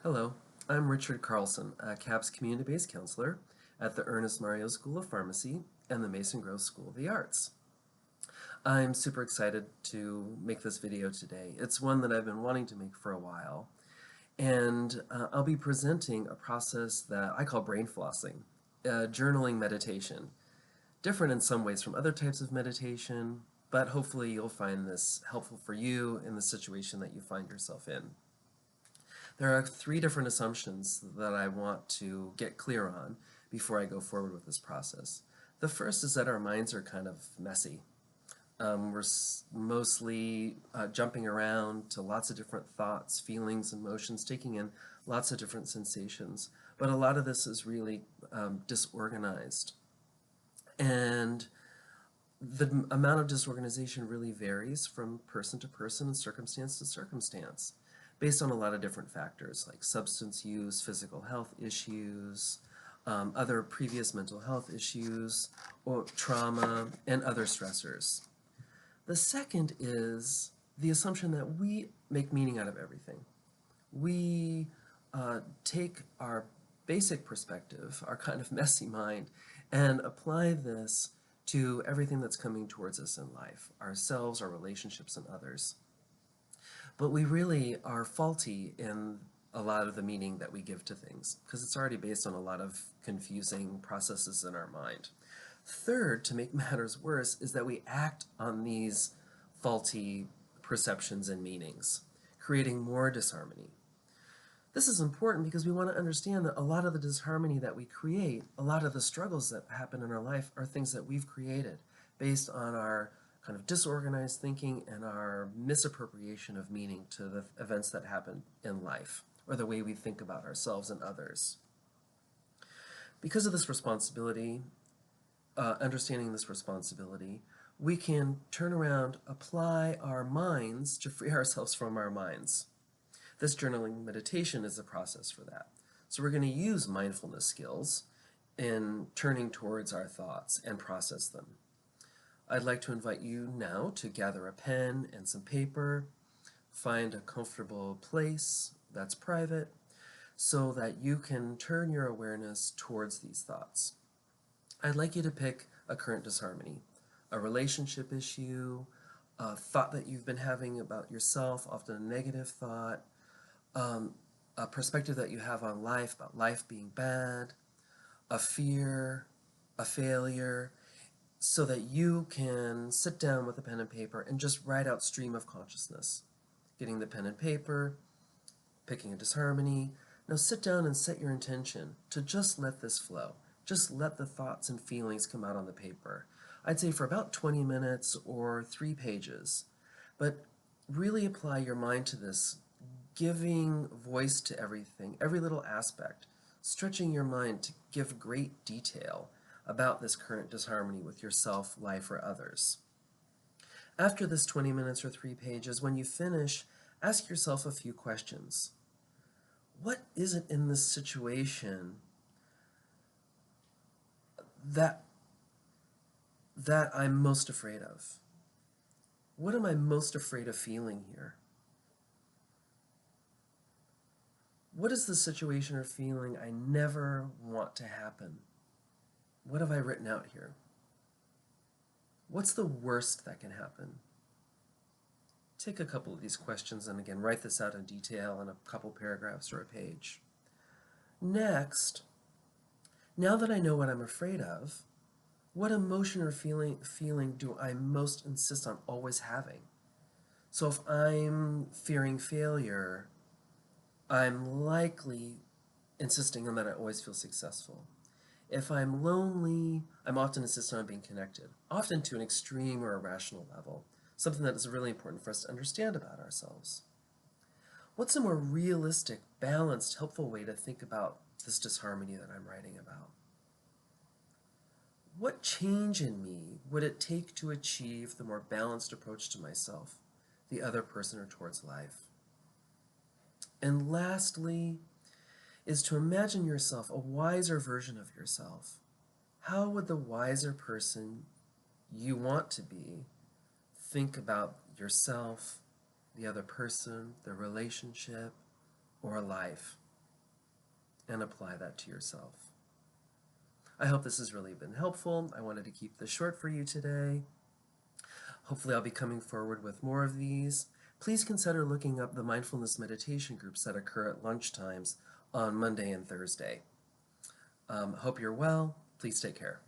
Hello, I'm Richard Carlson, a CAPS community-based counselor at the Ernest Mario School of Pharmacy and the Mason Gross School of the Arts. I'm super excited to make this video today. It's one that I've been wanting to make for a while, and I'll be presenting a process that I call brain flossing, journaling meditation. Different in some ways from other types of meditation, but hopefully you'll find this helpful for you in the situation that you find yourself in. There are three different assumptions that I want to get clear on before I go forward with this process. The first is that our minds are kind of messy. We're mostly jumping around to lots of different thoughts, feelings, emotions, taking in lots of different sensations. But a lot of this is really disorganized. And the amount of disorganization really varies from person to person and circumstance to circumstance, based on a lot of different factors like substance use, physical health issues, other previous mental health issues, or trauma, and other stressors. The second is the assumption that we make meaning out of everything. We take our basic perspective, our kind of messy mind, and apply this to everything that's coming towards us in life, ourselves, our relationships, and others. But we really are faulty in a lot of the meaning that we give to things, because it's already based on a lot of confusing processes in our mind. Third, to make matters worse, is that we act on these faulty perceptions and meanings, creating more disharmony. This is important because we want to understand that a lot of the disharmony that we create, a lot of the struggles that happen in our life are things that we've created based on our kind of disorganized thinking and our misappropriation of meaning to the events that happen in life, or the way we think about ourselves and others. Because of this responsibility, understanding this responsibility, we can turn around, apply our minds to free ourselves from our minds. This journaling meditation is a process for that. So we're going to use mindfulness skills in turning towards our thoughts and process them. I'd like to invite you now to gather a pen and some paper, find a comfortable place that's private, so that you can turn your awareness towards these thoughts. I'd like you to pick a current disharmony, a relationship issue, a thought that you've been having about yourself, often a negative thought, a perspective that you have on life, about life being bad, a fear, a failure, so that you can sit down with a pen and paper and just write out stream of consciousness. Getting the pen and paper, picking a disharmony. Now sit down and set your intention to just let this flow. Just let the thoughts and feelings come out on the paper. I'd say for about 20 minutes or 3 pages. But really apply your mind to this, giving voice to everything, every little aspect, stretching your mind to give great detail about this current disharmony with yourself, life, or others. After this 20 minutes or 3 pages, when you finish, ask yourself a few questions. What is it in this situation that I'm most afraid of? What am I most afraid of feeling here? What is the situation or feeling I never want to happen? What have I written out here? What's the worst that can happen? Take a couple of these questions and again, write this out in detail in a couple paragraphs or a page. Next, now that I know what I'm afraid of, what emotion or feeling do I most insist on always having? So if I'm fearing failure, I'm likely insisting on that I always feel successful. If I'm lonely, I'm often insisting on being connected, often to an extreme or irrational level, something that is really important for us to understand about ourselves. What's a more realistic, balanced, helpful way to think about this disharmony that I'm writing about? What change in me would it take to achieve the more balanced approach to myself, the other person, or towards life? And lastly, is to imagine yourself a wiser version of yourself. How would the wiser person you want to be think about yourself, the other person, the relationship, or life? and apply that to yourself. I hope this has really been helpful. I wanted to keep this short for you today. Hopefully I'll be coming forward with more of these. Please consider looking up the mindfulness meditation groups that occur at lunchtimes on Monday and Thursday. Hope you're well. Please take care.